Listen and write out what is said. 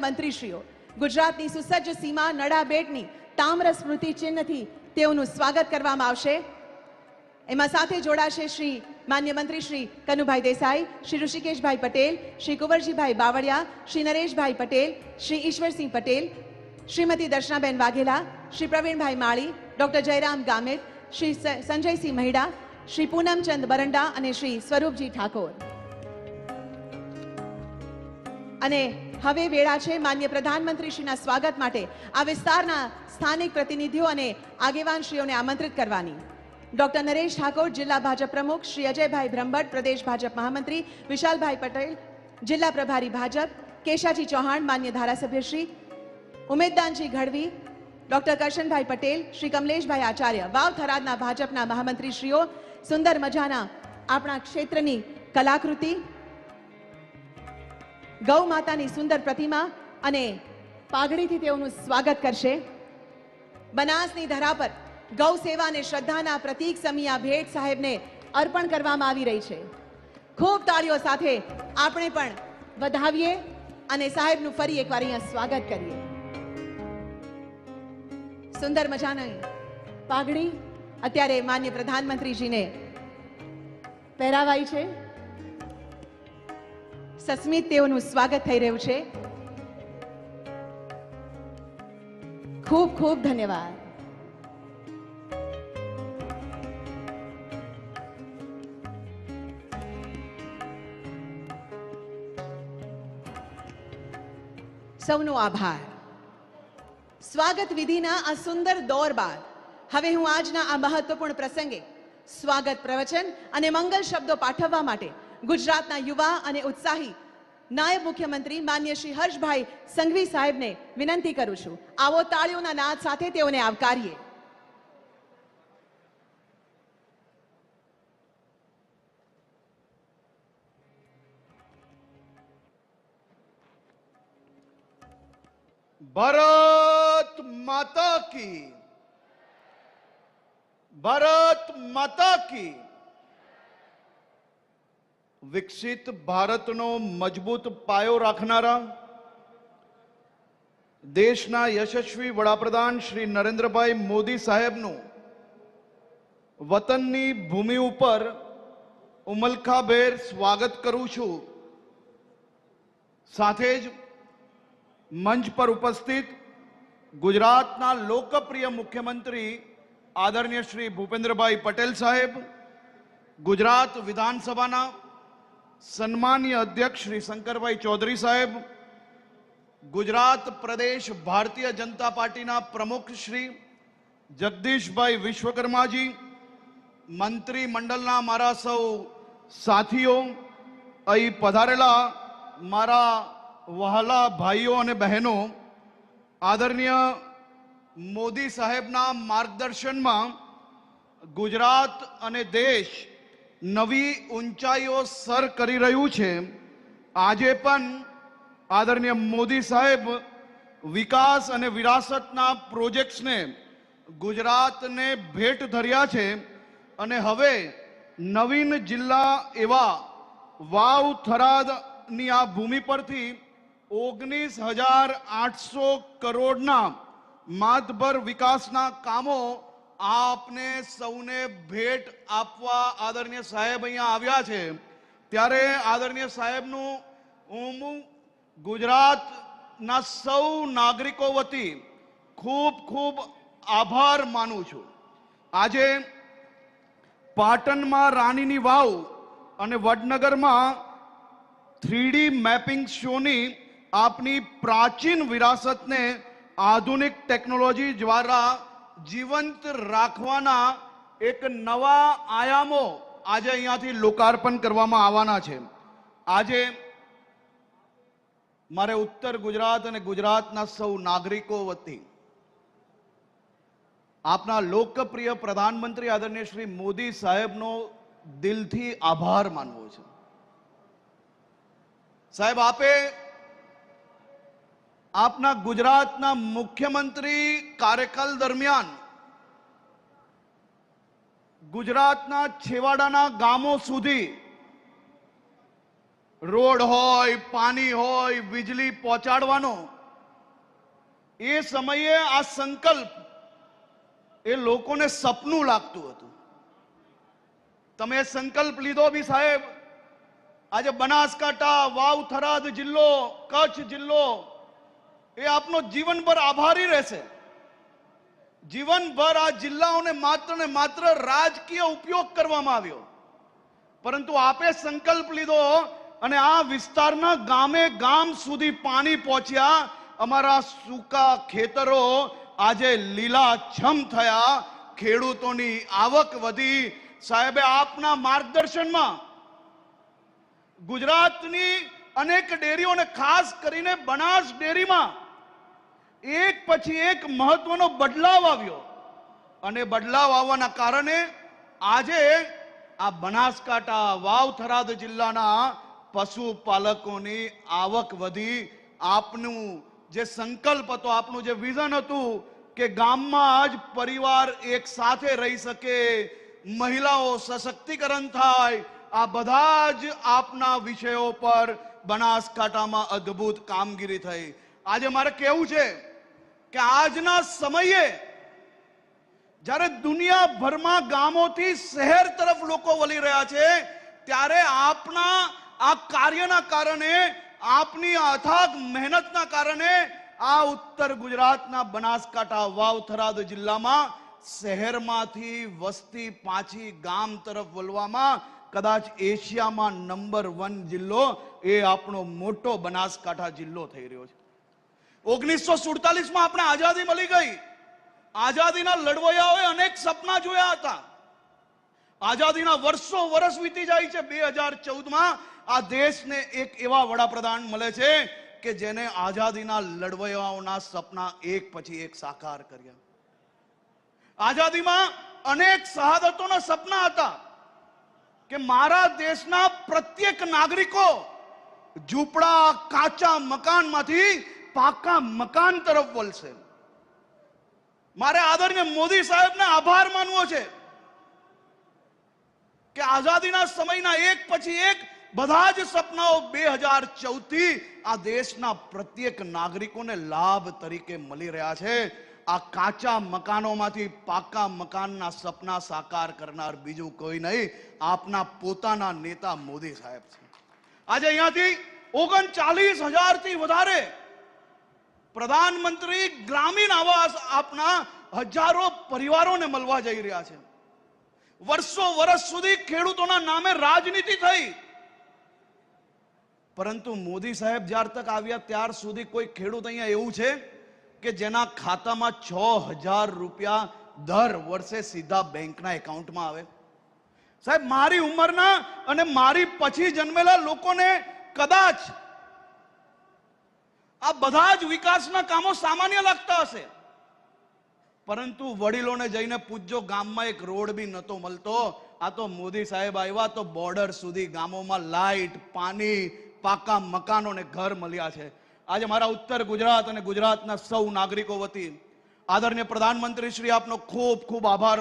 મંત્રીશ્રીઓ ગુજરાતની સુસજ્જ સીમા નડાબેટની તામ્ર સ્મૃતિ ચિહ્નથી તેઓનું સ્વાગત કરવામાં આવશે। એમાં સાથે જોડાશે શ્રી માન્ય મંત્રી શ્રી કનુભાઈ દેસાઈ, શ્રી ઋષિકેશભાઈ પટેલ, શ્રી કુંવરજીભાઈ બાવળિયા, શ્રી નરેશભાઈ પટેલ, શ્રી ઈશ્વરસિંહ પટેલ, શ્રીમતી દર્શનાબેન વાઘેલા, શ્રી પ્રવીણભાઈ માળી, ડોક્ટર જયરામ ગામિત, શ્રી સંજયસિંહ મહિડા, શ્રી પૂનમચંદ બરંડા અને શ્રી સ્વરૂપજી ઠાકોર। અને હવે વેળા છે માન્ય પ્રધાનમંત્રીશ્રીના સ્વાગત માટે આ વિસ્તારના સ્થાનિક પ્રતિનિધિઓ અને આગેવાનશ્રીઓને આમંત્રિત કરવાની। ડોક્ટર નરેશ ઠાકોર, જિલ્લા ભાજપ પ્રમુખ, શ્રી અજયભાઈ બ્રહ્મભટ્ટ, પ્રદેશ ભાજપ મહામંત્રી, વિશાલભાઈ પટેલ, જિલ્લા પ્રભારી ભાજપ, કેશાજી ચૌહાણ, માન્ય ધારાસભ્યશ્રી, ઉમેદદાનજી ગઢવી, ડોક્ટર કરશનભાઈ પટેલ, શ્રી કમલેશભાઈ આચાર્ય, વાવ થરાદના ભાજપના મહામંત્રીશ્રીઓ, સુંદર મજાના આપણા ક્ષેત્રની કલાકૃતિ, ગૌ માતાની સુંદર પ્રતિમા અને પાઘડીથી તેઓનું સ્વાગત કરશે। બનાસની ધરા પર ગૌ સેવા અને શ્રદ્ધાના પ્રતીક સમી આ ભેટ સાહેબને અર્પણ કરવામાં આવી રહી છે। ખૂબ તાળીઓ સાથે આપણે પણ વધાવીએ અને સાહેબનું ફરી એકવાર અહીંયા સ્વાગત કરીએ। સુંદર મજાની પાઘડી અત્યારે માન્ય પ્રધાનમંત્રીજીને પહેરાવાઈ છે। સસ્મિત તેઓનું સ્વાગત થઈ રહ્યું છે। ખૂબ ખૂબ ધન્યવાદ। સૌનો આભાર। સ્વાગત વિધિના આ સુંદર દોર બાદ હવે હું આજના આ મહત્વપૂર્ણ પ્રસંગે સ્વાગત પ્રવચન અને મંગલ શબ્દો પાઠવવા માટે ગુજરાતના યુવા અને ઉત્સાહી નાયબ મુખ્યમંત્રી માન્ય શ્રી હર્ષભાઈ સંઘવી સાહેબને વિનંતી કરું છું। આવો તાળીઓના નાદ સાથે તેઓને આવકારીએ। भारत माता की, भारत माता की। विकसित भारतनो मजबूत पायो राखनारा देशना यशस्वी वडाप्रधान श्री नरेंद्रभाई मोदी साहेबनु वतननी भूमि उपर उमलखाभेर स्वागत करूं छूं। साथे ज मंच पर उपस्थित गुजरातना लोकप्रिय मुख्यमंत्री आदरणीय श्री भूपेन्द्रभाई पटेल साहेब, गुजरात विधानसभाना सन्मान्य अध्यक्ष श्री शंकरभाई चौधरी साहेब, गुजरात प्रदेश भारतीय जनता पार्टी प्रमुख श्री जगदीशभाई विश्वकर्माजी, मंत्रीमंडलना मारा सौ साथीओ, अहीं पधारेला मारा वहाला भाईओ अने बहनों, आदरणीय मोदी साहेबना मार्गदर्शन में गुजरात अने देश नवी ऊंचाईओ सर करी रह्यु छे। आजे पण आदरणीय मोदी साहेब विकास अने विरासतना प्रोजेक्ट्स ने गुजरात ने भेट धर्या छे अने हवे नवीन जिल्ला एवा वाव थरादनी आ भूमि परथी 19,800 करोड़ना मातबर विकासना कामों आपने सौने भेट आपवा आदरणीय साहेब अहींया आव्या छे। त्यारे आदरणीय साहेबनु હું ગુજરાતના સૌ નાગરિકો વતી ખૂબ ખૂબ આભાર માનું છું। આજે પાટણમાં રાણીની વાવ અને વડનગરમાં 3D મેપિંગ શોની આપની પ્રાચીન વિરાસતને આધુનિક ટેકનોલોજી દ્વારા જીવંત રાખવાના એક નવા આયામો આજે અહીંયાથી લોકાર્પણ કરવામાં આવવાના છે। આજે मारे उत्तर गुजरात અને ગુજરાતના સૌ નાગરિકો વતી આપના લોકપ્રિય પ્રધાનમંત્રી આદરણીય શ્રી મોદી સાહેબનો દિલથી આભાર માનવો છે। સાહેબ, આપે આપના ગુજરાતના મુખ્યમંત્રી કાર્યકાળ દરમિયાન ગુજરાતના છેવાડાના ગામો સુધી રોડ હોય, પાણી હોય, વીજળી પહોંચાડવાનો, એ સમયે આ સંકલ્પ એ લોકોને સપનું લાગતું હતું. તમે સંકલ્પ લીધો બી સાહેબ. આજે બનાસકાંઠા, વાવ, થરાદ જિલ્લો, કચ્છ જિલ્લો એ આપનો જીવનભર આભારી રહેશે. જીવનભર આ જિલ્લાઓને માત્ર ને માત્ર રાજકીય ઉપયોગ કરવામાં આવ્યો, પરંતુ આપે સંકલ્પ લીધો અને આ વિસ્તારના ગામે ગામ સુધી પાણી પહોંચ્યા. અમારા સૂકા ખેતરો આજે લીલાછમ થયા, ખેડૂતોની આવક વધી. સાહેબે આપના માર્ગદર્શનમાં ગુજરાતની અનેક ડેરીઓને, ખાસ કરીને બનાસ ડેરીમાં એક પછી એક મહત્વનો બદલાવ આવ્યો અને બદલાવ આવવાના કારણે આજે આ બનાસકાંઠા, વાવ, થરાદ જિલ્લાના પશુપાલકોની આવક વધી. આપનું જે સંકલ્પ હતો, આપનું જે વિઝન હતું કે ગામમાં જ પરિવાર એક સાથે રહી શકે, મહિલાઓ સશક્તિકરણ થાય, આ બધા જ આપના વિષયો પર બનાસકાંઠામાં અદ્ભુત કામગીરી થઈ. આજે મારે કહેવું છે કે આજના સમયે જ્યારે દુનિયાભરમાં ગામોથી શહેર તરફ લોકો વળી રહ્યા છે, ત્યારે આપના આ કાર્યના કારણે, આપની અથાગ મહેનતના કારણે આ ઉત્તર ગુજરાતના બનાસકાંઠા, વાવ, થરાદ જિલ્લામાં શહેરમાંથી વસ્તી પાછી ગામ તરફ વળવામાં કદાચ એશિયામાં નંબર 1 જિલ્લો એ આપણો મોટો બનાસકાંઠા જિલ્લો થઈ રહ્યો છે. 1947માં આપણે આઝાદી મળી ગઈ. આઝાદીના લડવૈયાઓએ અનેક સપના જોયા હતા. આઝાદીના વર્ષ વીતી જાય છે. 2014માં આ દેશને એક એવા વડાપ્રધાન મળે છે કે જેને આઝાદીના લડવૈયાઓના સપના એક પછી એક સાકાર કર્યા. આઝાદીમાં અનેક શહાદતોના સપના હતા કે મારા દેશના પ્રત્યેક નાગરિકો ઝૂંપડા, કાચા મકાનમાંથી પાકા મકાન તરફ વળશે. મારે આદરણીય મોદી સાહેબને આભાર માનવો છે કે આઝાદીના સમયના એક પછી એક બધા જ સપનાઓ 2014 થી આ દેશના પ્રત્યેક નાગરિકોને લાભ તરીકે મળી રહ્યા છે. આ કાચા મકાનોમાંથી પાકા મકાનના સપના સાકાર કરનાર બીજું કોઈ નહીં, આપના પોતાના નેતા મોદી સાહેબ છે. આજે અહીંયાથી 39,000 થી વધારે પ્રધાનમંત્રી ગ્રામીણ આવાસ આપના હજારો પરિવારોને મળવા જઈ રહ્યા છે. વર્ષો સુધી ખેડૂતોના નામે રાજનીતિ થઈ, પરંતુ મોદી સાહેબ જ્યાર તક આવ્યા ત્યાર સુધી કોઈ ખેડૂત અહીંયા એવું છે કે જેના ખાતામાં 6,000 રૂપિયા દર વર્ષે સીધા બેંકના એકાઉન્ટમાં આવે? સાહેબ, મારી ઉંમરના અને મારી પછી જન્મેલા લોકોને કદાચ આ બધા જ વિકાસના કામો સામાન્ય લાગતા હશે, પરંતુ વડીલોને જઈને પૂછજો, ગામમાં એક રોડ બી નતો મળતો. આ તો મોદી સાહેબ આવ્યા તો બોર્ડર સુધી ગામોમાં લાઈટ, પાણી, પાકા મકાનો ને ઘર મળ્યા છે. આજે મારા ઉત્તર ગુજરાત અને ગુજરાતના સૌ નાગરિકો વતી આદરણીય પ્રધાનમંત્રી શ્રી આપનો ખૂબ ખૂબ આભાર